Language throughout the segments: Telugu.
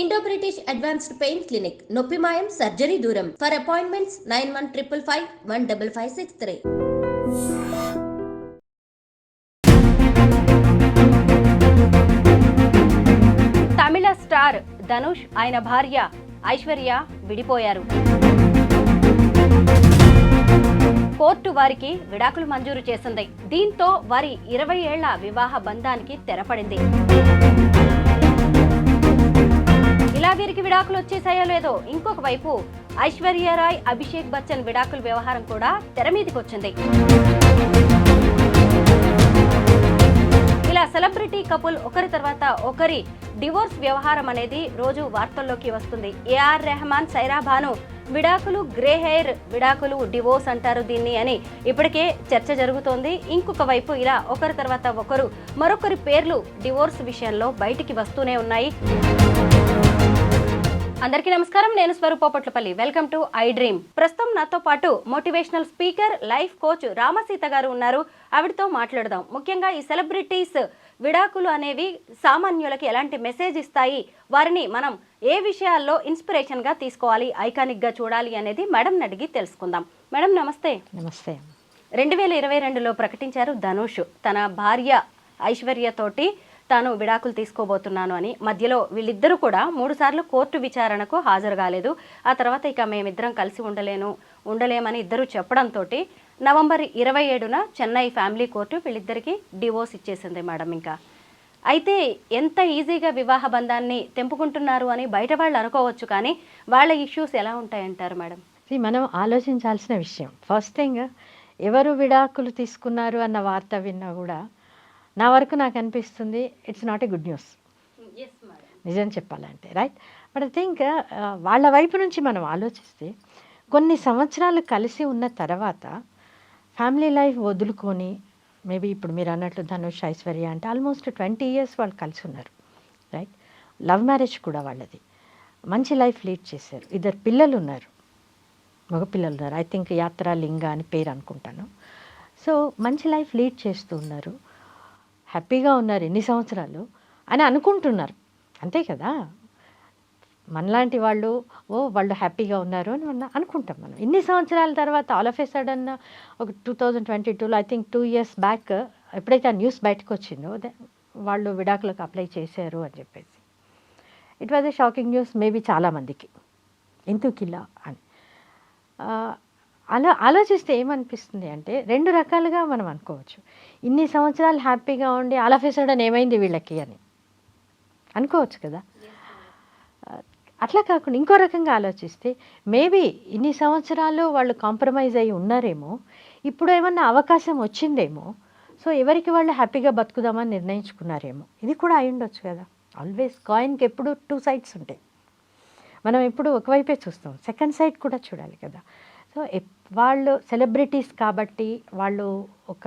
Indo British advanced pain clinic నొప్పి మాయం సర్జరీ దూరం for appointments 9155515563. Tamil star Dhanush ఆయన భార్య ఐశ్వర్య విడిపోయారు. కోర్టు వారికి విడాకులు మంజూరు చేసింది. దీంతో వారి 20 ఏళ్ల వివాహ బంధానికి తెరపడింది. ఇలా వీరికి విడాకులు వచ్చేసాయో లేదో ఇంకొక వైపు ఐశ్వర్యరాయ్ అభిషేక్ బచ్చన్ విడాకుల వ్యవహారం కూడా తెర మీదకి వచ్చింది. ఇలా సెలబ్రిటీ కపుల్ ఒకరి తర్వాత ఒకరి డివోర్స్ వ్యవహారం అనేది రోజు వార్తల్లోకి వస్తుంది. ఏఆర్ రెహమాన్, సైరా భాను విడాకులు, గ్రే హెయిర్ విడాకులు, డివోర్స్ అంటారు దీన్ని అని ఇప్పటికే చర్చ జరుగుతోంది. ఇంకొక వైపు ఇలా ఒకరి తర్వాత ఒకరు మరొకరి పేర్లు డివోర్స్ విషయంలో బయటికి వస్తూనే ఉన్నాయి. అందరికీ నమస్కారం, నేను Swaroopa Patlapalli. Welcome to iDream. ప్రస్తుతం నాతో పాటు motivational speaker, life coach Ramasita garu ఉన్నారు. ఆవిడతో మాట్లాడదాం. ముఖ్యంగా ఈ సెలబ్రిటీస్ విడాకులు అనేవి సామాన్యులకి ఎలాంటి మెసేజ్ ఇస్తాయి, వారిని మనం ఏ విషయాల్లో ఇన్స్పిరేషన్ గా తీసుకోవాలి, ఐకానిక్ గా చూడాలి అనేది మేడం అడిగి తెలుసుకుందాం. మేడం నమస్తే. నమస్తే. 2022లో ప్రకటించారు ధనుష్ తన భార్య ఐశ్వర్యతోటి తాను విడాకులు తీసుకోబోతున్నాను అని. మధ్యలో వీళ్ళిద్దరూ కూడా 3 సార్లు కోర్టు విచారణకు హాజరు కాలేదు. ఆ తర్వాత ఇక మేమిద్దరం కలిసి ఉండలేమని ఇద్దరు చెప్పడంతో నవంబర్ 27న చెన్నై ఫ్యామిలీ కోర్టు వీళ్ళిద్దరికి డివోర్స్ ఇచ్చేసింది మేడం. ఇంకా అయితే ఎంత ఈజీగా వివాహ బంధాన్ని తెంపుకుంటున్నారు అని బయట వాళ్ళు అనుకోవచ్చు, కానీ వాళ్ళ ఇష్యూస్ ఎలా ఉంటాయంటారు మేడం? మనం ఆలోచించాల్సిన విషయం, ఫస్ట్ థింగ్, ఎవరు విడాకులు తీసుకున్నారు అన్న వార్త విన్నా కూడా నా వరకు నాకు అనిపిస్తుంది it's not a good news, నిజం చెప్పాలంటే, రైట్? బట్ ఐ థింక్ వాళ్ళ వైపు నుంచి మనం ఆలోచిస్తే కొన్ని సంవత్సరాలు కలిసి ఉన్న తర్వాత ఫ్యామిలీ లైఫ్ వదులుకొని, మేబీ ఇప్పుడు మీరు అన్నట్లు ధనుష్, ఐశ్వర్య అంటే ఆల్మోస్ట్ 20 years వాళ్ళు కలిసి ఉన్నారు, రైట్? లవ్ మ్యారేజ్ కూడా వాళ్ళది. మంచి లైఫ్ లీడ్ చేశారు. 2 పిల్లలు ఉన్నారు, మగపిల్లలు ఉన్నారు. ఐ థింక్ యాత్ర, లింగ అని పేరు అనుకుంటాను. సో మంచి లైఫ్ లీడ్ చేస్తూ ఉన్నారు, హ్యాపీగా ఉన్నారు ఎన్ని సంవత్సరాలు అని అనుకుంటున్నారు, అంతే కదా? మనలాంటి వాళ్ళు వాళ్ళు హ్యాపీగా ఉన్నారు అని మనం అనుకుంటాం. మనం ఇన్ని సంవత్సరాల తర్వాత ఆల్ ఆఫ్ ఏ సడన్ ఒక 2022లో ఐ థింక్ 2 years బ్యాక్ ఎప్పుడైతే ఆ న్యూస్ బయటకు వచ్చిందో వాళ్ళు విడాకులకు అప్లై చేశారు అని చెప్పేసి, it was a shocking news maybe చాలామందికి. ఎందుకు ఇలా అని అలా ఆలోచిస్తే ఏమనిపిస్తుంది అంటే 2 రకాలుగా మనం అనుకోవచ్చు. ఇన్ని సంవత్సరాలు హ్యాపీగా ఉండి ఆల్ ఆఫ్ ఏ సడన్ ఏమైంది వీళ్ళకి అని అనుకోవచ్చు కదా. అట్లా కాకుండా ఇంకో రకంగా ఆలోచిస్తే మేబీ ఇన్ని సంవత్సరాలు వాళ్ళు కాంప్రమైజ్ అయ్యి ఉన్నారేమో, ఇప్పుడు ఏమన్నా అవకాశం వచ్చిందేమో, సో ఎవరికి వాళ్ళు హ్యాపీగా బతుకుదామని నిర్ణయించుకున్నారేమో. ఇది కూడా అయి ఉండొచ్చు కదా. ఆల్వేస్ కాయిన్కి ఎప్పుడు 2 sides ఉంటాయి. మనం ఎప్పుడు ఒకవైపే చూస్తాం, సెకండ్ సైడ్ కూడా చూడాలి కదా. సో వాళ్ళు సెలబ్రిటీస్ కాబట్టి వాళ్ళు ఒక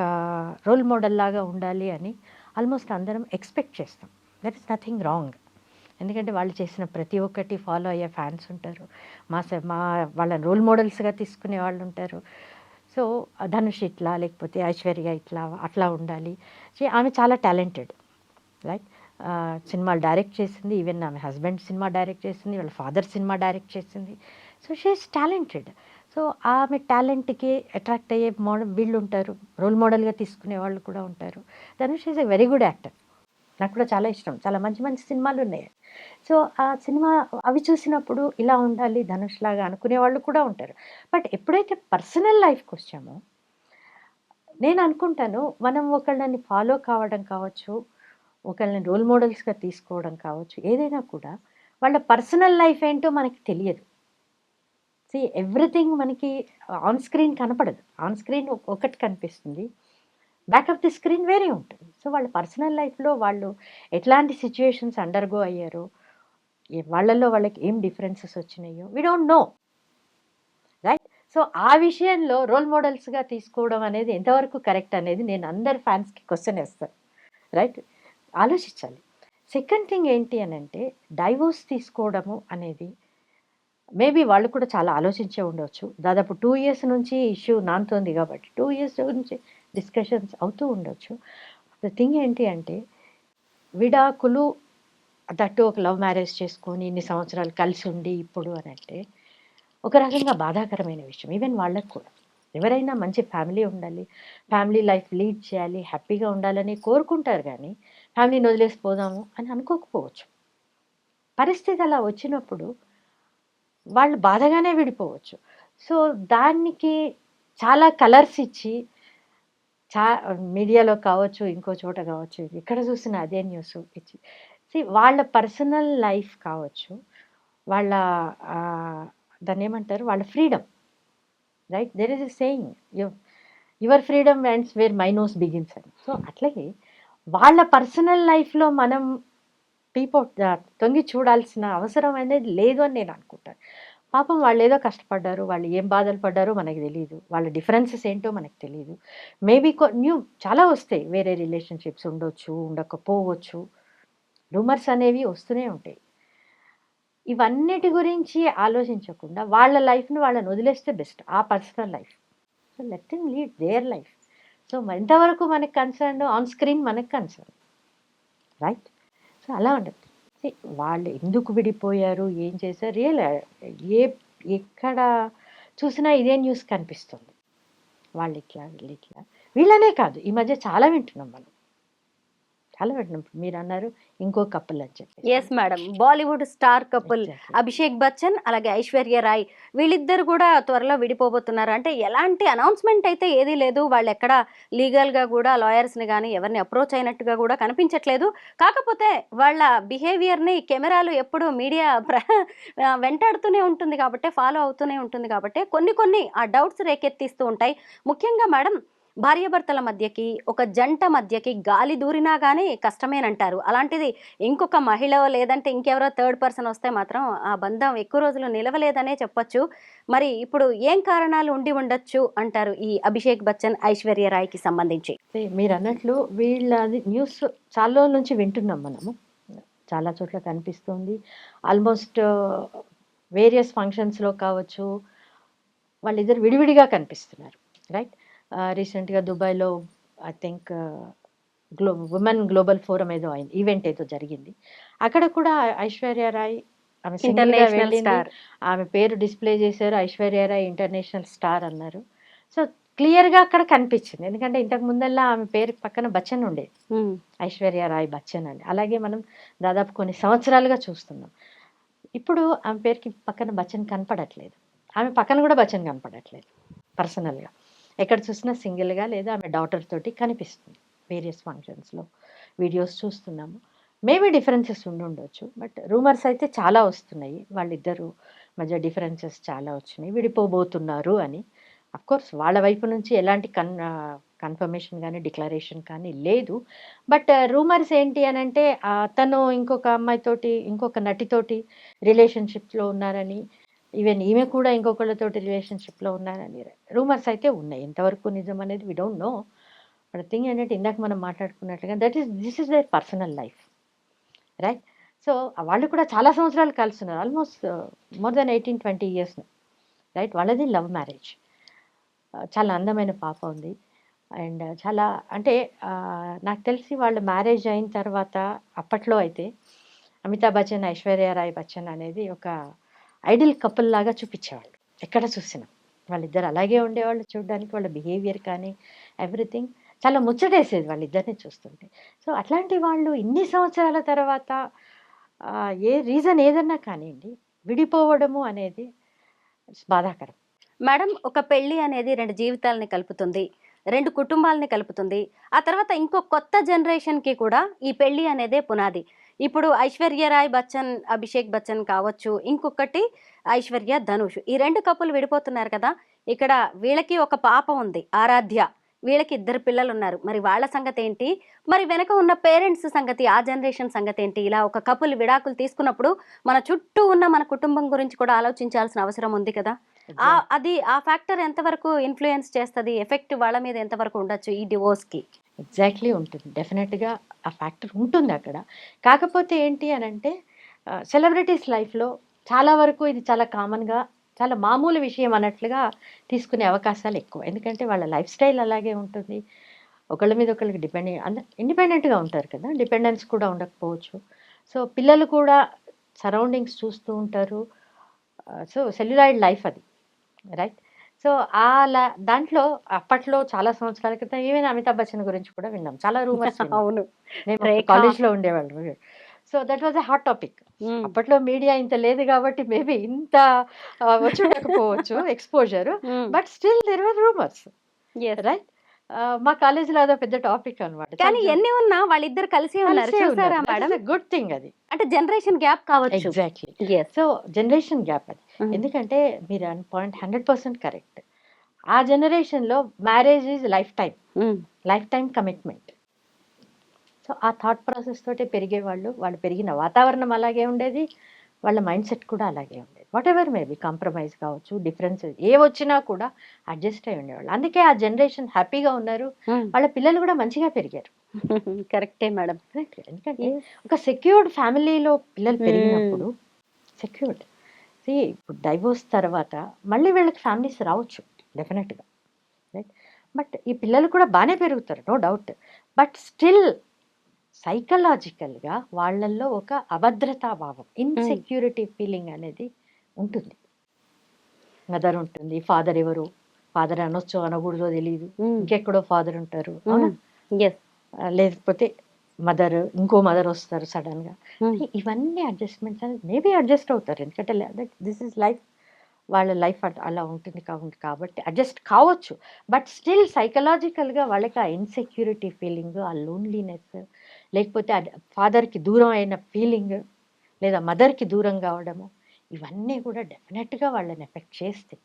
రోల్ మోడల్ లాగా ఉండాలి అని ఆల్మోస్ట్ అందరం ఎక్స్పెక్ట్ చేస్తాం. That is nothing wrong. ఎందుకంటే వాళ్ళు చేసిన ప్రతి ఒక్కటి ఫాలో అయ్యే ఫ్యాన్స్ ఉంటారు, మా వాళ్ళని రోల్ మోడల్స్గా తీసుకునే వాళ్ళు ఉంటారు. సో ధనుష్ ఇట్లా, లేకపోతే ఐశ్వర్య ఇట్లా, అట్లా ఉండాలి. ఆమె చాలా టాలెంటెడ్, రైట్? సినిమాలు డైరెక్ట్ చేసింది, ఈవెన్ ఆమె హస్బెండ్ సినిమా డైరెక్ట్ చేసింది, వాళ్ళ ఫాదర్ సినిమా డైరెక్ట్ చేసింది. So she is talented. So ఆమె టాలెంట్కి అట్రాక్ట్ అయ్యే వీళ్ళు ఉంటారు, రోల్ మోడల్గా తీసుకునే వాళ్ళు కూడా ఉంటారు. Dhanush is a very good actor. నాకు కూడా చాలా ఇష్టం, చాలా మంచి మంచి సినిమాలు ఉన్నాయి. సో ఆ సినిమా అవి చూసినప్పుడు ఇలా ఉండాలి ధనుష్ లాగా అనుకునే వాళ్ళు కూడా ఉంటారు. బట్ ఎప్పుడైతే పర్సనల్ లైఫ్కి వచ్చామో, నేను అనుకుంటాను మనం ఒకళ్ళని ఫాలో కావడం కావచ్చు, ఒకళ్ళని రోల్ మోడల్స్గా తీసుకోవడం కావచ్చు, ఏదైనా కూడా వాళ్ళ పర్సనల్ లైఫ్ ఏంటో మనకి తెలియదు. ఎవ్రీథింగ్ మనకి ఆన్ స్క్రీన్ కనపడదు. ఆన్ స్క్రీన్ ఒకటి కనిపిస్తుంది, బ్యాక్ ఆఫ్ ది స్క్రీన్ వేరే ఉంటుంది. సో వాళ్ళ పర్సనల్ లైఫ్లో వాళ్ళు ఎట్లాంటి సిచ్యుయేషన్స్ అండర్గో అయ్యారో, వాళ్ళల్లో వాళ్ళకి ఏం డిఫరెన్సెస్ వచ్చినాయో we don't know, right? So ఆ విషయంలో రోల్ మోడల్స్గా తీసుకోవడం అనేది ఎంతవరకు కరెక్ట్ అనేది నేను అందరి ఫ్యాన్స్కి క్వశ్చన్ వేస్తాను, రైట్? ఆలోచించాలి. సెకండ్ థింగ్ ఏంటి అని అంటే, డైవోర్స్ తీసుకోవడము అనేది మేబీ వాళ్ళు కూడా చాలా ఆలోచించే ఉండవచ్చు. దాదాపు 2 years నుంచి ఇష్యూ నానుతోంది కాబట్టి 2 years నుంచి డిస్కషన్స్ అవుతూ ఉండొచ్చు. ద థింగ్ ఏంటి అంటే, విడాకులు దట్టు ఒక లవ్ మ్యారేజ్ చేసుకొని ఇన్ని సంవత్సరాలు కలిసి ఉండి ఇప్పుడు అని అంటే ఒక రకంగా బాధాకరమైన విషయం. ఈవెన్ వాళ్ళకి కూడా ఎవరైనా మంచి ఫ్యామిలీ ఉండాలి, ఫ్యామిలీ లైఫ్ లీడ్ చేయాలి, హ్యాపీగా ఉండాలని కోరుకుంటారు కానీ ఫ్యామిలీని వదిలేసి పోదాము అని అనుకోకపోవచ్చు. పరిస్థితి అలా వచ్చినప్పుడు వాళ్ళు బాధగానే విడిపోవచ్చు. సో దానికి చాలా కలర్స్ ఇచ్చి చా మీడియాలో కావచ్చు, ఇంకో చోట కావచ్చు, ఎక్కడ చూసినా అదే న్యూస్ ఇచ్చి వాళ్ళ పర్సనల్ లైఫ్ కావచ్చు, వాళ్ళ దాన్ని ఏమంటారు, వాళ్ళ freedom, right? There is a saying, your freedom ends where my nose begins అని. సో అట్లాగే వాళ్ళ పర్సనల్ లైఫ్లో మనం తొంగి చూడాల్సిన అవసరం అనేది లేదు అని నేను అనుకుంటాను. పాపం వాళ్ళు ఏదో కష్టపడ్డారు, వాళ్ళు ఏం బాధలు పడ్డారో మనకు తెలియదు, వాళ్ళ డిఫరెన్సెస్ ఏంటో మనకు తెలియదు. మేబీ చాలా వస్తాయి, వేరే రిలేషన్షిప్స్ ఉండొచ్చు, ఉండకపోవచ్చు, రూమర్స్ అనేవి వస్తూనే ఉంటాయి. ఇవన్నిటి గురించి ఆలోచించకుండా వాళ్ళ లైఫ్ని వాళ్ళని వదిలేస్తే బెస్ట్, ఆ personal life. So let them lead their life. So ఎంతవరకు మనకు కన్సర్న్, ఆన్ స్క్రీన్ మనకు కన్సర్న్, రైట్? సో అలా ఉండదు. వాళ్ళు ఎందుకు విడిపోయారు, ఏం చేశారు, ఎక్కడ చూసినా ఇదే న్యూస్ కనిపిస్తుంది. వాళ్ళు ఇట్లా, వీళ్ళు ఇట్లా, వీళ్ళనే కాదు, ఈ మధ్య చాలా వింటున్నాం మనం, చాలా వింటున్నాం. మీరు అన్నారు ఇంకో కపుల్ అని చెప్పి. Yes madam, Bollywood star couple Abhishek Bachchan అలాగే ఐశ్వర్య రాయ్, వీళ్ళిద్దరు కూడా త్వరలో విడిపోబోతున్నారు. అంటే ఎలాంటి అనౌన్స్మెంట్ అయితే ఏదీ లేదు, వాళ్ళు ఎక్కడ లీగల్గా కూడా లాయర్స్ని కానీ ఎవరిని అప్రోచ్ అయినట్టుగా కూడా కనిపించట్లేదు. కాకపోతే వాళ్ళ బిహేవియర్ని కెమెరాలు ఎప్పుడు మీడియా వెంటాడుతూనే ఉంటుంది కాబట్టి, ఫాలో అవుతూనే ఉంటుంది కాబట్టి కొన్ని ఆ డౌట్స్ రేకెత్తిస్తూ ఉంటాయి. ముఖ్యంగా మేడం, భార్యాభర్తల మధ్యకి, ఒక జంట మధ్యకి గాలి దూరినా కానీ కష్టమేనంటారు. అలాంటిది ఇంకొక మహిళ లేదంటే ఇంకెవరో థర్డ్ పర్సన్ వస్తే మాత్రం ఆ బంధం ఎక్కువ రోజులు నిలవలేదనే చెప్పొచ్చు. మరి ఇప్పుడు ఏం కారణాలు ఉండి ఉండొచ్చు అంటారు ఈ అభిషేక్ బచ్చన్ ఐశ్వర్య రాయ్కి సంబంధించి? మీరు అన్నట్లు వీళ్ళది న్యూస్ చాలా రోజుల నుంచి వింటున్నాం మనము, చాలా చోట్ల కనిపిస్తుంది. ఆల్మోస్ట్ వేరియస్ ఫంక్షన్స్లో కావచ్చు, వాళ్ళిద్దరు విడివిడిగా కనిపిస్తున్నారు, రైట్? రీసెంట్గా దుబాయ్లో I think women global forum ఏదో అయింది, ఈవెంట్ ఏదో జరిగింది. అక్కడ కూడా ఐశ్వర్య రాయ్ ఆమె సింగిల్గా వెళ్ళింది, ఆమె పేరు డిస్ప్లే చేశారు, ఐశ్వర్య రాయ్ ఇంటర్నేషనల్ స్టార్ అన్నారు. సో క్లియర్గా అక్కడ కనిపించింది, ఎందుకంటే ఇంతకు ముందల్లా ఆమె పేరు పక్కన బచ్చన్ ఉండేది, ఐశ్వర్య రాయ్ బచ్చన్ అని. అలాగే మనం దాదాపు కొన్ని సంవత్సరాలుగా చూస్తున్నాం. ఇప్పుడు ఆమె పేరుకి పక్కన బచ్చన్ కనపడట్లేదు, ఆమె పక్కన కూడా బచ్చన్ కనపడట్లేదు. పర్సనల్గా ఎక్కడ చూసినా సింగిల్గా లేదా ఆమె డాటర్ తోటి కనిపిస్తుంది. వేరియస్ ఫంక్షన్స్లో వీడియోస్ చూస్తున్నాము. మేబీ డిఫరెన్సెస్ ఉండొచ్చు, బట్ రూమర్స్ అయితే చాలా వస్తున్నాయి, వాళ్ళిద్దరు మధ్య డిఫరెన్సెస్ చాలా వచ్చినాయి, విడిపోబోతున్నారు అని. అఫ్కోర్స్ వాళ్ళ వైపు నుంచి ఎలాంటి కన్ఫర్మేషన్ కానీ డిక్లరేషన్ కానీ లేదు. బట్ రూమర్స్ ఏంటి అని అంటే తను ఇంకొక అమ్మాయితోటి, ఇంకొక నటితోటి రిలేషన్షిప్లో ఉన్నారని, ఈవెన్ ఈమె కూడా ఇంకొకళ్ళతోటి రిలేషన్షిప్లో ఉన్నారని రూమర్స్ అయితే ఉన్నాయి. ఎంతవరకు నిజం అనేది we don't know. But thing ఏంటంటే ఇందాక మనం మాట్లాడుకున్నట్లుగా this is their personal life, right? So వాళ్ళు కూడా చాలా సంవత్సరాలు కలిసి ఉన్నారు, almost more than 18-20 years, right? వాళ్ళది లవ్ మ్యారేజ్, చాలా అందమైన పాప ఉంది. అండ్ చాలా అంటే నాకు తెలిసి వాళ్ళ మ్యారేజ్ అయిన తర్వాత అప్పట్లో అయితే అమితాబ్ బచ్చన్, ఐశ్వర్య రాయ్ బచ్చన్ అనేది ఒక ఐడియల్ కపుల్ లాగా చూపించేవాళ్ళు, ఎక్కడ చూసినా వాళ్ళిద్దరు అలాగే ఉండేవాళ్ళు. చూడడానికి వాళ్ళ బిహేవియర్ కానీ ఎవ్రీథింగ్ చాలా ముచ్చటేసేది వాళ్ళిద్దరిని చూస్తుంటే. సో అట్లాంటి వాళ్ళు ఇన్ని సంవత్సరాల తర్వాత ఏ రీజన్ ఏదన్నా కానివ్వండి, విడిపోవడము అనేది బాధాకరం. మేడం, ఒక పెళ్లి అనేది 2 జీవితాలని కలుపుతుంది, 2 కుటుంబాలని కలుపుతుంది. ఆ తర్వాత ఇంకో కొత్త జనరేషన్కి కూడా ఈ పెళ్లి అనేదే పునాది. ఇప్పుడు ఐశ్వర్య రాయ్ బచ్చన్, అభిషేక్ బచ్చన్ కావచ్చు, ఇంకొకటి ఐశ్వర్య ధనుష్, ఈ 2 కప్పులు విడిపోతున్నారు కదా. ఇక్కడ వీళ్ళకి ఒక పాప ఉంది, ఆరాధ్య, వీళ్ళకి 2 పిల్లలు ఉన్నారు. మరి వాళ్ళ సంగతి ఏంటి? మరి వెనక ఉన్న పేరెంట్స్ సంగతి, ఆ జనరేషన్ సంగతి ఏంటి? ఇలా ఒక కపుల్ విడాకులు తీసుకున్నప్పుడు మన చుట్టూ ఉన్న మన కుటుంబం గురించి కూడా ఆలోచించాల్సిన అవసరం ఉంది కదా. అది ఆ ఫ్యాక్టర్ ఎంతవరకు ఇన్ఫ్లుయెన్స్ చేస్తుంది, ఎఫెక్ట్ వాళ్ళ మీద ఎంతవరకు ఉండొచ్చు ఈ డివోర్స్కి? ఎగ్జాక్ట్లీ ఉంటుంది, డెఫినెట్గా ఆ ఫ్యాక్టర్ ఉంటుంది అక్కడ. కాకపోతే ఏంటి అని అంటే సెలబ్రిటీస్ లైఫ్లో చాలా వరకు ఇది చాలా కామన్గా, చాలా మామూలు విషయం అన్నట్లుగా తీసుకునే అవకాశాలు ఎక్కువ. ఎందుకంటే వాళ్ళ లైఫ్ స్టైల్ అలాగే ఉంటుంది, ఒకళ్ళ మీద ఒకళ్ళకి ఇండిపెండెంట్గా ఉంటారు కదా, డిపెండెన్స్ కూడా ఉండకపోవచ్చు. సో పిల్లలు కూడా సరౌండింగ్స్ చూస్తూ ఉంటారు. సో సెల్యులాయిడ్ లైఫ్ అది, రైట్. సో దాంట్లో అప్పట్లో చాలా సంవత్సరాల క్రితం ఈవెన్ అమితాబ్ బచ్చన్ గురించి కూడా విన్నాం, చాలా రూమర్స్ అవును. మేము రేఖ. కాలేజ్లో ఉండేవాళ్ళు. So that was a hot topic. Um. అప్పట్లో మీడియా ఇంత లేదు కాబట్టి మేబీ ఇంత వచ్చి ఉండకపోవచ్చు exposure, um. But still there were rumours, Yes. Right. మా కాలేజీలో అదో పెద్ద టాపిక్ అనమాట. కానీ ఎన్ని ఉన్నా వాళ్ళిద్దరు కలిసే ఉన్నారు, చూసారా మేడం? గుడ్ థింగ్ అది. అంటే జనరేషన్ గ్యాప్ కావచ్చు. Exactly. Yes. So generation gap అది. Mm. ఎందుకంటే మీరు అన్న పాయింట్ 100% కరెక్ట్. ఆ జనరేషన్లో marriage is life time commitment. So ఆ థాట్ ప్రాసెస్ తోటే పెరిగేవాళ్ళు. వాళ్ళు పెరిగిన వాతావరణం అలాగే ఉండేది, వాళ్ళ మైండ్ సెట్ కూడా అలాగే ఉండేది. వాట్ ఎవర్ మేబీ కాంప్రమైజ్ కావచ్చు, డిఫరెన్సెస్ ఏ వచ్చినా కూడా అడ్జస్ట్ అయి ఉండేవాళ్ళు. అందుకే ఆ జనరేషన్ హ్యాపీగా ఉన్నారు, వాళ్ళ పిల్లలు కూడా మంచిగా పెరిగారు. కరెక్టే మేడం. ఎందుకంటే ఒక సెక్యూర్డ్ ఫ్యామిలీలో పిల్లలు పెరిగినప్పుడు సెక్యూర్డ్. ఇప్పుడు డైవోర్స్ తర్వాత మళ్ళీ వీళ్ళకి ఫ్యామిలీస్ రావచ్చు డెఫినెట్గా, రైట్. బట్ ఈ పిల్లలు కూడా బాగానే పెరుగుతారు, నో డౌట్. బట్ స్టిల్ సైకలాజికల్గా వాళ్ళల్లో ఒక అభద్రతా భావం, ఇన్సెక్యూరిటీ ఫీలింగ్ అనేది ఉంటుంది. మదర్ ఉంటుంది, ఫాదర్ ఎవరు, ఫాదర్ అనొచ్చు అనకూడదో తెలియదు, ఇంకెక్కడో ఫాదర్ ఉంటారు, అవునా? Yes. లేకపోతే మదర్, ఇంకో మదర్ వస్తారు సడన్గా. ఇవన్నీ అడ్జస్ట్మెంట్స్ అనేది మేబీ అడ్జస్ట్ అవుతారు, ఎందుకంటే దిస్ ఇస్ లైఫ్, వాళ్ళ లైఫ్ అలా ఉంటుంది కాబట్టి అడ్జస్ట్ కావచ్చు. బట్ స్టిల్ సైకలాజికల్గా వాళ్ళకి ఆ ఇన్సెక్యూరిటీ ఫీలింగ్, ఆ లోన్లీనెస్, లేకపోతే ఫాదర్కి దూరం అయిన ఫీలింగ్, లేదా మదర్కి దూరం కావడము, ఇవన్నీ కూడా డెఫినెట్గా వాళ్ళని ఎఫెక్ట్ చేస్తాయి.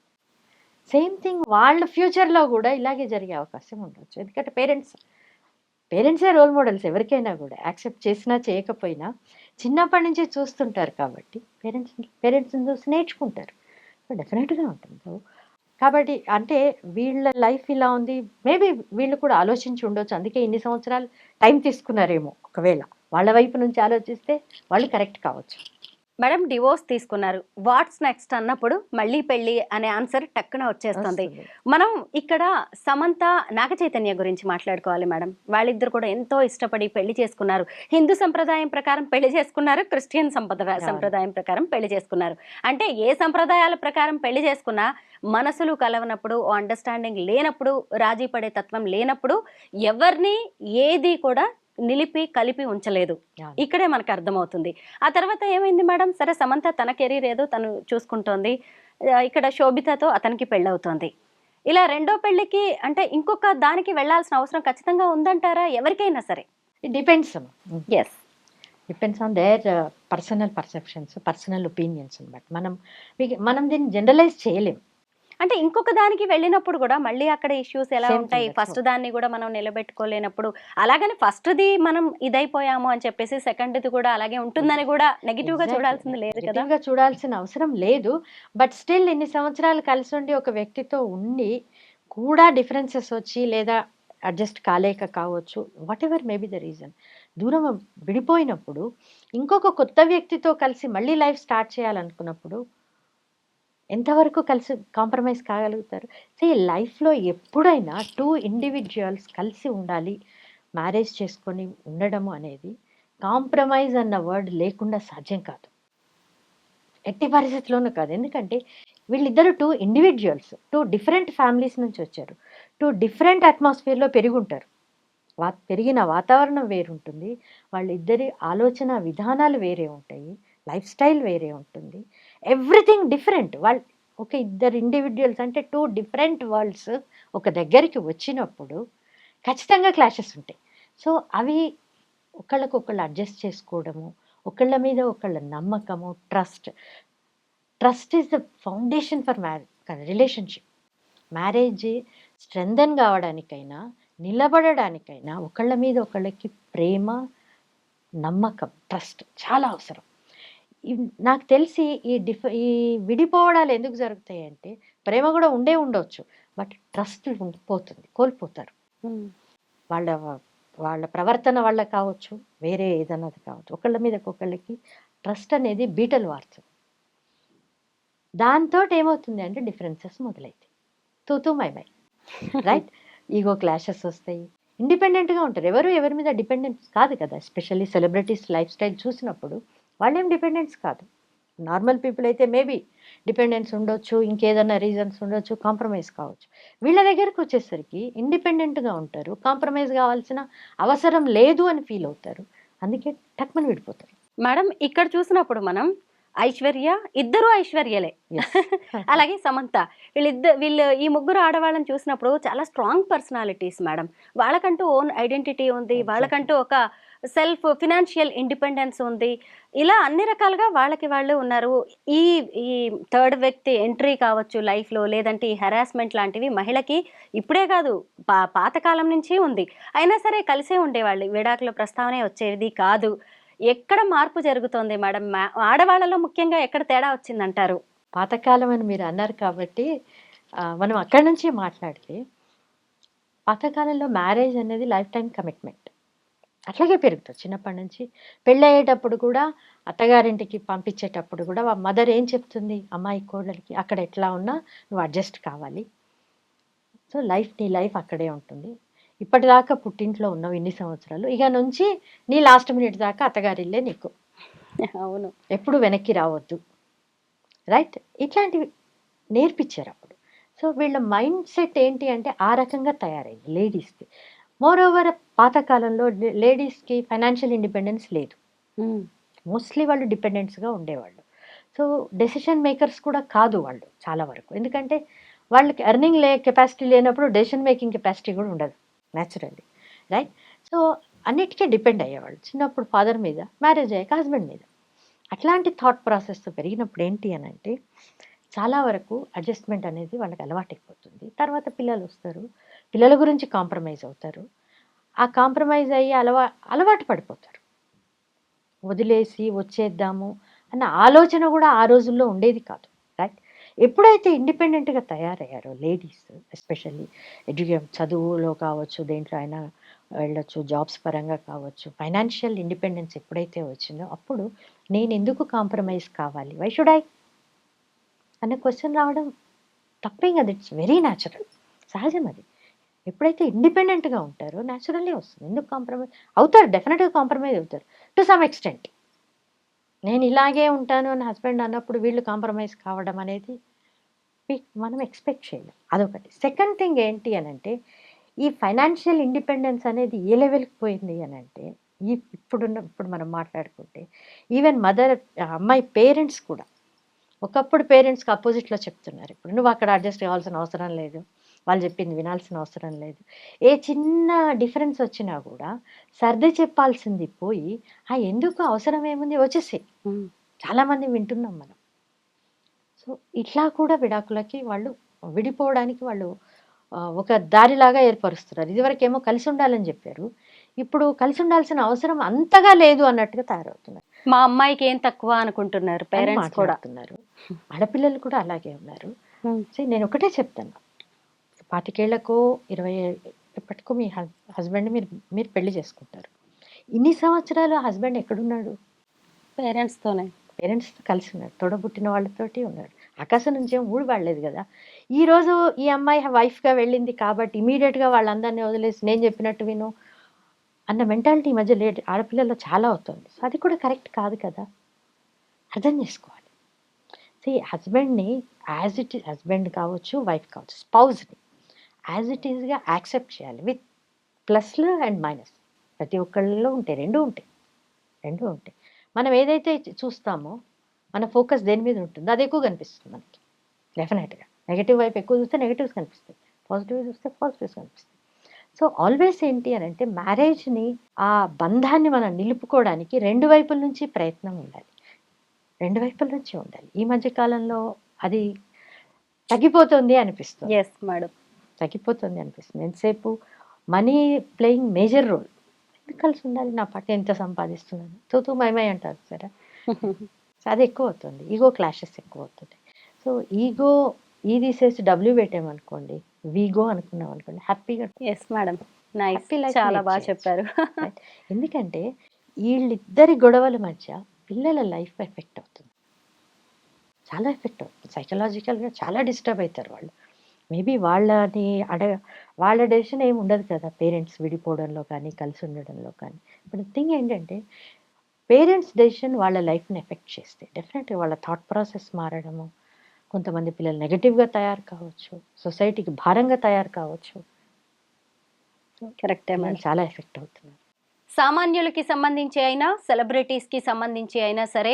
సేమ్ థింగ్ వాళ్ళ ఫ్యూచర్లో కూడా ఇలాగే జరిగే అవకాశం ఉండొచ్చు. ఎందుకంటే పేరెంట్సే రోల్ మోడల్స్ ఎవరికైనా కూడా, యాక్సెప్ట్ చేసినా చేయకపోయినా చిన్నప్పటి నుంచి చూస్తుంటారు కాబట్టి పేరెంట్స్ని చూసి నేర్చుకుంటారు. సో డెఫినెట్గా ఉంటుంది. సో కాబట్టి అంటే వీళ్ళ లైఫ్ ఇలా ఉంది, మేబీ వీళ్ళు కూడా ఆలోచించి ఉండొచ్చు, అందుకే ఇన్ని సంవత్సరాలు టైం తీసుకున్నారేమో. ఒకవేళ వాళ్ళ వైపు నుంచి ఆలోచిస్తే వాళ్ళు కరెక్ట్ కావచ్చు. మేడం డివోర్స్ తీసుకున్నారు, వాట్స్ నెక్స్ట్ అన్నప్పుడు మళ్ళీ పెళ్లి అనే ఆన్సర్ టక్కున వచ్చేస్తుంది. మనం ఇక్కడ సమంత నాగ చైతన్య గురించి మాట్లాడుకోవాలి మేడం. వాళ్ళిద్దరు కూడా ఎంతో ఇష్టపడి పెళ్లి చేసుకున్నారు. హిందూ సంప్రదాయం ప్రకారం పెళ్లి చేసుకున్నారు, క్రిస్టియన్ సంప్రదాయం ప్రకారం పెళ్లి చేసుకున్నారు. అంటే ఏ సంప్రదాయాల ప్రకారం పెళ్లి చేసుకున్నా మనసులు కలవనప్పుడు, అండర్స్టాండింగ్ లేనప్పుడు, రాజీ పడే తత్వం లేనప్పుడు ఎవరిని ఏది కూడా కలిపి ఉంచలేదు. ఇక్కడే మనకు అర్థమవుతుంది. ఆ తర్వాత ఏమైంది మేడం? సరే, సమంత తన కెరీర్ ఏదో తను చూసుకుంటోంది, ఇక్కడ శోభితతో అతనికి పెళ్ళవుతోంది. ఇలా రెండో పెళ్లికి అంటే ఇంకొక దానికి వెళ్లాల్సిన అవసరం ఖచ్చితంగా ఉందంటారా ఎవరికైనా సరే? It depends. Yes, depends on their personal perceptions, personal opinions but మనం దీన్ని జనరలైజ్ చేయలేం. అంటే ఇంకొక దానికి వెళ్ళినప్పుడు కూడా మళ్ళీ అక్కడ ఇష్యూస్ ఎలా Same ఉంటాయి? thing, ఫస్ట్ దాన్ని కూడా మనం నిలబెట్టుకోలేనప్పుడు, అలాగని ఫస్ట్ది మనం ఇదైపోయాము అని చెప్పేసి సెకండ్ది కూడా అలాగే ఉంటుందని కూడా నెగిటివ్ గా చూడాల్సింది లేదు కదా? నెగిటివ్గా చూడాల్సిన అవసరం లేదు. బట్ స్టిల్ ఇన్ని సంవత్సరాలు కలిసి ఉండి ఒక వ్యక్తితో ఉండి కూడా డిఫరెన్సెస్ వచ్చి, లేదా అడ్జస్ట్ కాలేక కావచ్చు, what ever maybe the reason, దూరం విడిపోయినప్పుడు ఇంకొక కొత్త వ్యక్తితో కలిసి మళ్ళీ లైఫ్ స్టార్ట్ చేయాలనుకున్నప్పుడు ఎంతవరకు కలిసి కాంప్రమైజ్ కాగలుగుతారు? లైఫ్లో ఎప్పుడైనా 2 ఇండివిజువల్స్ కలిసి ఉండాలి, మ్యారేజ్ చేసుకొని ఉండడము అనేది కాంప్రమైజ్ అన్న వర్డ్ లేకుండా సాధ్యం కాదు, ఎట్టి పరిస్థితిలోనూ కాదు. ఎందుకంటే వీళ్ళిద్దరు 2 ఇండివిజువల్స్, 2 డిఫరెంట్ ఫ్యామిలీస్ నుంచి వచ్చారు, 2 డిఫరెంట్ అట్మాస్ఫియర్లో పెరుగుంటారు. పెరిగిన వాతావరణం వేరుంటుంది, వాళ్ళిద్దరి ఆలోచన విధానాలు వేరే ఉంటాయి, లైఫ్ స్టైల్ వేరే ఉంటుంది, ఎవ్రీథింగ్ డిఫరెంట్. ఒక ఇద్దరు ఇండివిజువల్స్ అంటే 2 డిఫరెంట్ వరల్డ్స్ ఒక దగ్గరికి వచ్చినప్పుడు ఖచ్చితంగా క్లాషెస్ ఉంటాయి. సో అవి ఒకళ్ళకొకళ్ళు అడ్జస్ట్ చేసుకోవడము, ఒకళ్ళ మీద ఒకళ్ళ నమ్మకము, trust is the foundation for relationship. Marriage strengthen కావడానికైనా, నిలబడడానికైనా ఒకళ్ళ మీద ఒకళ్ళకి ప్రేమ, నమ్మకం, ట్రస్ట్ చాలా అవసరం. నాకు తెలిసి ఈ విడిపోవడాలు ఎందుకు జరుగుతాయి అంటే, ప్రేమ కూడా ఉండవచ్చు, బట్ ట్రస్ట్ కోల్పోతారు. వాళ్ళ ప్రవర్తన వల్ల కావచ్చు, వేరే ఏదన్నది కావచ్చు, ఒకళ్ళ మీద ఒకళ్ళకి ట్రస్ట్ అనేది బీటలు వారుతుంది. దాంతో ఏమవుతుంది అంటే డిఫరెన్సెస్ మొదలైతాయి, తూ మై రైట్. ఈగో క్లాషెస్ వస్తాయి, ఇండిపెండెంట్గా ఉంటారు. ఎవరు ఎవరి మీద డిపెండెన్స్ కాదు కదా. ఎస్పెషల్లీ సెలబ్రిటీస్ లైఫ్ స్టైల్ చూసినప్పుడు వాళ్ళేం డిపెండెన్స్ కాదు. నార్మల్ పీపుల్ అయితే మేబీ డిపెండెన్స్ ఉండొచ్చు, ఇంకేదన్నా రీజన్స్ ఉండొచ్చు, కాంప్రమైజ్ కావచ్చు. వీళ్ళ దగ్గరకు వచ్చేసరికి ఇండిపెండెంట్గా ఉంటారు, కాంప్రమైజ్ కావాల్సిన అవసరం లేదు అని ఫీల్ అవుతారు. అందుకే టక్మని విడిపోతారు. మేడం ఇక్కడ చూసినప్పుడు మనం ఐశ్వర్య, ఇద్దరు ఐశ్వర్యలే. అలాగే సమంత, వీళ్ళు ఈ ముగ్గురు ఆడవాళ్ళని చూసినప్పుడు చాలా స్ట్రాంగ్ పర్సనాలిటీస్ మేడం. వాళ్ళకంటూ ఓన్ ఐడెంటిటీ ఉంది, వాళ్ళకంటూ ఒక సెల్ఫ్ ఫినాన్షియల్ ఇండిపెండెన్స్ ఉంది. ఇలా అన్ని రకాలుగా వాళ్ళకి వాళ్ళు ఉన్నారు. ఈ ఈ థర్డ్ వ్యక్తి ఎంట్రీ కావచ్చు లైఫ్లో, లేదంటే ఈ హెరాస్మెంట్ లాంటివి మహిళకి ఇప్పుడే కాదు పాతకాలం నుంచి ఉంది. అయినా సరే కలిసే ఉండేవాళ్ళు, విడాకుల ప్రస్తావనే వచ్చేది కాదు. ఎక్కడ మార్పు జరుగుతోంది మేడం? ఆడవాళ్ళలో ముఖ్యంగా ఎక్కడ తేడా వచ్చిందంటారు? పాతకాలం అని మీరు అన్నారు కాబట్టి మనం అక్కడి నుంచి మాట్లాడితే, పాతకాలంలో మ్యారేజ్ అనేది లైఫ్ టైం కమిట్మెంట్. అట్లాగే పెరుగుతుంది చిన్నప్పటి నుంచి. పెళ్ళయ్యేటప్పుడు కూడా అత్తగారింటికి పంపించేటప్పుడు కూడా మదర్ ఏం చెప్తుంది అమ్మాయి కోడలికి, అక్కడ ఎట్లా ఉన్నా నువ్వు అడ్జస్ట్ కావాలి. సో నీ లైఫ్ అక్కడే ఉంటుంది. ఇప్పటిదాకా పుట్టింట్లో ఉన్నావు ఇన్ని సంవత్సరాలు, ఇక నుంచి నీ లాస్ట్ మినిట్ దాకా అత్తగారిల్లే నీకు, అవును, ఎప్పుడు వెనక్కి రావద్దు, రైట్? ఇట్లాంటివి నేర్పించారు అప్పుడు. సో వీళ్ళ మైండ్ సెట్ ఏంటి అంటే ఆ రకంగా తయారైంది లేడీస్కి. మోర్ ఓవర్ పాతకాలంలో లేడీస్కి ఫైనాన్షియల్ ఇండిపెండెన్స్ లేదు. మోస్ట్లీ వాళ్ళు డిపెండెంట్స్గా ఉండేవాళ్ళు. సో డెసిషన్ మేకర్స్ కూడా కాదు వాళ్ళు చాలా వరకు. ఎందుకంటే వాళ్ళకి ఎర్నింగ్ కెపాసిటీ లేనప్పుడు డెసిషన్ మేకింగ్ కెపాసిటీ కూడా ఉండదు న్యాచురల్లీ, రైట్? సో అన్నిటికీ డిపెండ్ అయ్యేవాళ్ళు. చిన్నప్పుడు ఫాదర్ మీద, మ్యారేజ్ అయ్యాక హస్బెండ్ మీద. అట్లాంటి థాట్ ప్రాసెస్తో పెరిగినప్పుడు ఏంటి అని అంటే చాలా వరకు అడ్జస్ట్మెంట్ అనేది వాళ్ళకి అలవాటైపోతుంది. తర్వాత పిల్లలు వస్తారు, పిల్లల గురించి కాంప్రమైజ్ అవుతారు. ఆ కాంప్రమైజ్ అయ్యి అలవాటు పడిపోతారు. వదిలేసి వచ్చేద్దాము అన్న ఆలోచన కూడా ఆ రోజుల్లో ఉండేది కాదు, రైట్? ఎప్పుడైతే ఇండిపెండెంట్గా తయారయ్యారో లేడీస్, ఎస్పెషల్లీ చదువులో కావచ్చు, దేంట్లో అయినా వెళ్ళొచ్చు, జాబ్స్ పరంగా కావచ్చు, ఫైనాన్షియల్ ఇండిపెండెన్స్ ఎప్పుడైతే వచ్చిందో అప్పుడు నేను ఎందుకు కాంప్రమైజ్ కావాలి, వై షుడ్ ఐ అనే క్వశ్చన్ రావడం తప్పేం కదా. ఇట్స్ వెరీ న్యాచురల్, సహజం అది. ఎప్పుడైతే ఇండిపెండెంట్గా ఉంటారో న్యాచురల్లీ వస్తుంది. ఎందుకు కాంప్రమైజ్ అవుతారు? డెఫినెట్గా కాంప్రమైజ్ అవుతారు టు సమ్ ఎక్స్టెంట్. నేను ఇలాగే ఉంటాను అని హస్బెండ్ అన్నప్పుడు వీళ్ళు కాంప్రమైజ్ కావడం అనేది మనం ఎక్స్పెక్ట్ చేయలేం. అదొకటి. సెకండ్ థింగ్ ఏంటి అని అంటే ఈ ఫైనాన్షియల్ ఇండిపెండెన్స్ అనేది ఏ లెవెల్కి పోయింది అని అంటే ఇప్పుడు మనం మాట్లాడుకుంటే ఈవెన్ అమ్మాయి పేరెంట్స్ కూడా ఒకప్పుడు పేరెంట్స్కి అపోజిట్లో చెప్తున్నారు. ఇప్పుడు నువ్వు అక్కడ అడ్జస్ట్ కావాల్సిన అవసరం లేదు, వాళ్ళు చెప్పింది వినాల్సిన అవసరం లేదు. ఏ చిన్న డిఫరెన్స్ వచ్చినా కూడా సర్ది చెప్పాల్సింది పోయి ఎందుకు అవసరం ఏముంది వచ్చేసి చాలామంది వింటున్నాం మనం. సో ఇట్లా కూడా విడాకులకి వాళ్ళు విడిపోవడానికి వాళ్ళు ఒక దారిలాగా ఏర్పరుస్తున్నారు. ఇదివరకేమో కలిసి ఉండాలని చెప్పారు, ఇప్పుడు కలిసి ఉండాల్సిన అవసరం అంతగా లేదు అన్నట్టుగా తయారవుతున్నారు. మా అమ్మాయికి ఏం తక్కువ అనుకుంటున్నారు పేరెంట్స్ కూడా. ఆడపిల్లలు కూడా అలాగే ఉన్నారు. సో నేను ఒకటే చెప్తాను, 25 ఏళ్లకో 20 ఎప్పటికో మీ హస్బెండ్ మీరు పెళ్లి చేసుకుంటారు. ఇన్ని సంవత్సరాలు హస్బెండ్ ఎక్కడున్నాడు? పేరెంట్స్తో కలిసి ఉన్నాడు, తోడబుట్టిన వాళ్ళతోటి ఉన్నాడు. ఆకాశం నుంచి ఏం ఊడి పడలేదు కదా. ఈరోజు ఈ అమ్మాయి వైఫ్గా వెళ్ళింది కాబట్టి ఇమీడియట్గా వాళ్ళందరినీ వదిలేసి నేను చెప్పినట్టు విను అన్న మెంటాలిటీ ఈ మధ్య ఆడపిల్లల్లో చాలా అవుతుంది. సో అది కూడా కరెక్ట్ కాదు కదా, అర్థం చేసుకోవాలి. హస్బెండ్ని యాజ్ ఇట్ ఈస్, హస్బెండ్ కావచ్చు, వైఫ్ కావచ్చు, స్పౌజ్ని యాజ్ ఇట్ ఈస్గా యాక్సెప్ట్ చేయాలి విత్ ప్లస్లు అండ్ మైనస్. ప్రతి ఒక్కళ్ళలో ఉంటాయి, రెండూ ఉంటాయి. మనం ఏదైతే చూస్తామో మన ఫోకస్ దేని మీద ఉంటుందో అది ఎక్కువ కనిపిస్తుంది మనకి. డెఫినెట్గా నెగిటివ్ వైపు ఎక్కువ చూస్తే నెగిటివ్స్ కనిపిస్తాయి, పాజిటివ్ చూస్తే పాజిటివ్స్ కనిపిస్తాయి. సో ఆల్వేస్ ఏంటి అని అంటే మ్యారేజ్ని, ఆ బంధాన్ని మనం నిలుపుకోవడానికి రెండు వైపుల నుంచి ప్రయత్నం ఉండాలి, రెండు వైపుల నుంచి ఉండాలి. ఈ మధ్య కాలంలో అది తగ్గిపోతుంది అనిపిస్తుంది. ఎస్ మేడం, తగ్గిపోతుంది అనిపిస్తుంది. ఎంతసేపు మనీ ప్లేయింగ్ మేజర్ రోల్. ఎందుకు కలిసి ఉండాలి, నా పట్ల ఎంత సంపాదిస్తున్నాను తూతూ మైమై అంటారు సరే. సో అది ఎక్కువ అవుతుంది, ఈగో క్లాషెస్ ఎక్కువ అవుతుంది. సో ఈగో తీసేసి డబ్ల్యూ పెట్టామనుకోండి, వీగో అనుకున్నాం అనుకోండి, హ్యాపీగా. ఎస్ మేడం, చాలా బాగా చెప్పారు. ఎందుకంటే వీళ్ళిద్దరి గొడవల మధ్య పిల్లల లైఫ్ ఎఫెక్ట్ అవుతుంది, చాలా ఎఫెక్ట్ అవుతుంది. సైకలాజికల్గా చాలా డిస్టర్బ్ అవుతారు వాళ్ళు. మేబీ వాళ్ళ డెసిషన్ ఏమి ఉండదు కదా పేరెంట్స్ విడిపోవడంలో కానీ కలిసి ఉండడంలో కానీ. ఇప్పుడు థింగ్ ఏంటంటే పేరెంట్స్ డెసిషన్ వాళ్ళ లైఫ్ని ఎఫెక్ట్ చేస్తే డెఫినెట్గా వాళ్ళ థాట్ ప్రాసెస్ మారడము, కొంతమంది పిల్లలు నెగటివ్గా తయారు కావచ్చు, సొసైటీకి భారంగా తయారు కావచ్చు. కరెక్టే పిల్లలు చాలా ఎఫెక్ట్ అవుతున్నారు. సామాన్యులకి సంబంధించి అయినా సెలబ్రిటీస్కి సంబంధించి అయినా సరే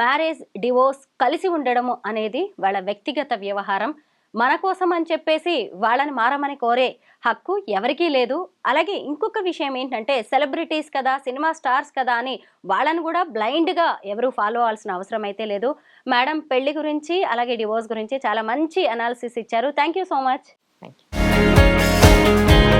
మ్యారేజ్ డివోర్స్ కలిసి ఉండడము అనేది వాళ్ళ వ్యక్తిగత వ్యవహారం. మన కోసం అని చెప్పేసి వాళ్ళని మారమని కోరే హక్కు ఎవరికీ లేదు. అలాగే ఇంకొక విషయం ఏంటంటే సెలబ్రిటీస్ కదా, సినిమా స్టార్స్ కదా అని వాళ్ళని కూడా బ్లైండ్గా ఎవరు ఫాలో అవ్వాల్సిన అవసరం అయితే లేదు. మేడం పెళ్లి గురించి అలాగే డివోర్స్ గురించి చాలా మంచి అనాలిసిస్ ఇచ్చారు. Thank you so much. Thank you.